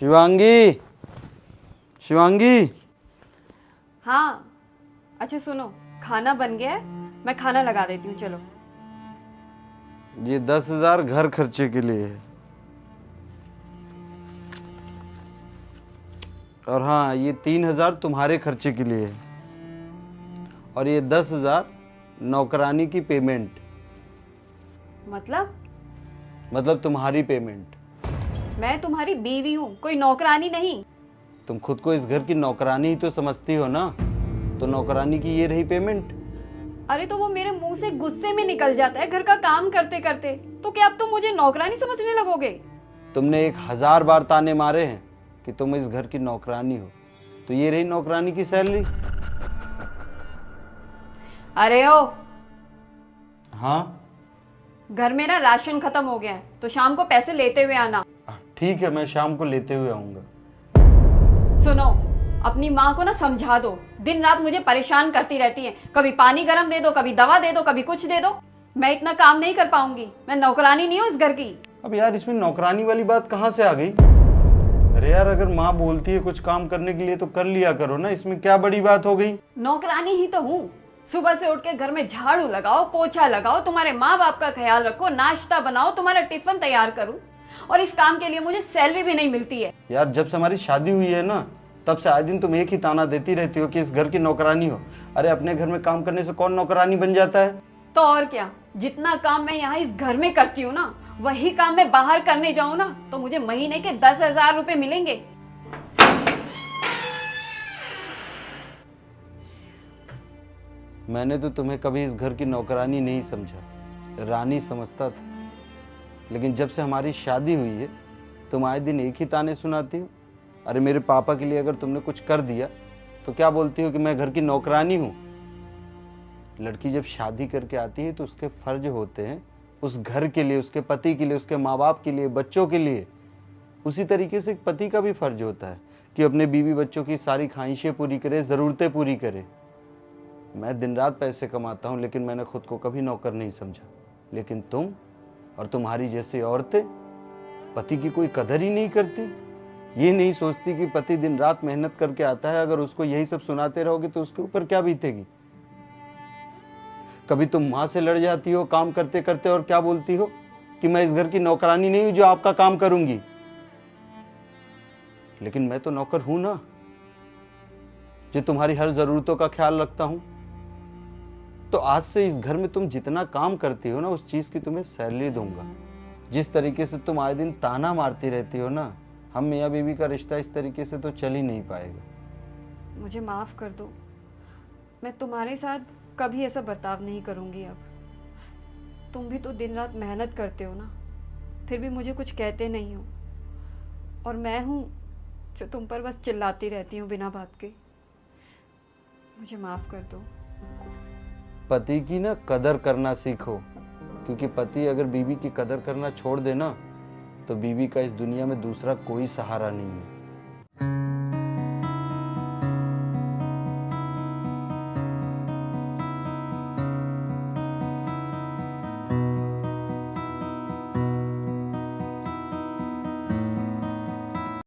शिवांगी, शिवांगी। हाँ, अच्छा सुनो, खाना बन गया है, मैं खाना लगा देती हूँ। चलो। ये 10,000 घर खर्चे के लिए है, और हाँ ये 3,000 तुम्हारे खर्चे के लिए है, और ये 10,000 नौकरानी की पेमेंट। मतलब तुम्हारी पेमेंट। मैं तुम्हारी बीवी हूँ, कोई नौकरानी नहीं। तुम खुद को इस घर की नौकरानी ही तो समझती हो ना, तो नौकरानी की ये रही पेमेंट। अरे तो वो मेरे मुंह से गुस्से में निकल जाता है घर का काम करते करते, तो क्या अब तुम मुझे नौकरानी समझने लगोगे? तुमने 1,000 बार ताने मारे हैं कि तुम इस घर की नौकरानी हो, तो ये रही नौकरानी की सैलरी। अरे ओ, हाँ घर में ना राशन खत्म हो गया है, तो शाम को पैसे लेते हुए आना। ठीक है, मैं शाम को लेते हुए आऊंगा। सुनो, अपनी माँ को ना समझा दो, दिन रात मुझे परेशान करती रहती है। कभी पानी गर्म दे दो, कभी दवा दे दो, कभी कुछ दे दो। मैं इतना काम नहीं कर पाऊंगी, मैं नौकरानी नहीं हूँ इस घर की। अब यार इसमें नौकरानी वाली बात कहाँ से आ गई? अरे यार अगर माँ बोलती है कुछ काम करने के लिए तो कर लिया करो ना, इसमें क्या बड़ी बात हो गई? नौकरानी ही तो हूँ। सुबह से उठ के घर में झाड़ू लगाओ, पोछा लगाओ, तुम्हारे माँ बाप का ख्याल रखो, नाश्ता बनाओ, तुम्हारा टिफिन तैयार करूँ, और इस काम के लिए मुझे सैलरी भी नहीं मिलती है। यार जब से हमारी शादी हुई है ना, तब से आए दिन तुम एक ही ताना देती रहती हो कि इस घर की नौकरानी हो। अरे अपने घर में काम करने से कौन नौकरानी बन जाता है? तो और क्या, जितना काम मैं यहाँ इस घर में करती हूँ ना, वही काम मैं बाहर करने जाऊँ ना, तो मुझे महीने के 10,000 रुपए मिलेंगे। मैंने तो तुम्हें कभी इस घर की नौकरानी नहीं समझा, रानी समझता था। लेकिन जब से हमारी शादी हुई है, तुम आए दिन एक ही ताने सुनाती हो। अरे मेरे पापा के लिए अगर तुमने कुछ कर दिया तो क्या बोलती हो कि मैं घर की नौकरानी हूँ। लड़की जब शादी करके आती है तो उसके फर्ज होते हैं उस घर के लिए, उसके पति के लिए, उसके माँ बाप के लिए, बच्चों के लिए। उसी तरीके से एक पति का भी फर्ज होता है कि अपने बीवी बच्चों की सारी ख्वाहिशें पूरी करे, ज़रूरतें पूरी करे। मैं दिन रात पैसे कमाता हूँ, लेकिन मैंने खुद को कभी नौकर नहीं समझा। लेकिन तुम और तुम्हारी जैसी औरतें पति की कोई कदर ही नहीं करती। ये नहीं सोचती कि पति दिन रात मेहनत करके आता है, अगर उसको यही सब सुनाते रहोगे तो उसके ऊपर क्या बीतेगी। कभी तुम माँ से लड़ जाती हो काम करते करते और क्या बोलती हो कि मैं इस घर की नौकरानी नहीं हूं जो आपका काम करूंगी। लेकिन मैं तो नौकर हूं ना, जो तुम्हारी हर जरूरतों का ख्याल रखता हूं। तो आज से इस घर में तुम जितना काम करती हो ना, उस चीज की तुम्हें सैलरी दूंगा। जिस तरीके से तुम आए दिन ताना मारती रहती हो ना, हम मियाँ बीवी का रिश्ता इस तरीके से तो चल ही नहीं पाएगा। मुझे माफ कर दो, मैं तुम्हारे साथ कभी ऐसा बर्ताव नहीं करूंगी अब। तुम भी तो दिन रात मेहनत करते हो ना, फिर भी मुझे कुछ कहते नहीं हो, और मैं हूँ जो तुम पर बस चिल्लाती रहती हूँ बिना बात के। मुझे माफ कर दो। पति की ना कदर करना सीखो, क्योंकि पति अगर बीवी की कदर करना छोड़ दे ना, तो बीवी का इस दुनिया में दूसरा कोई सहारा नहीं है।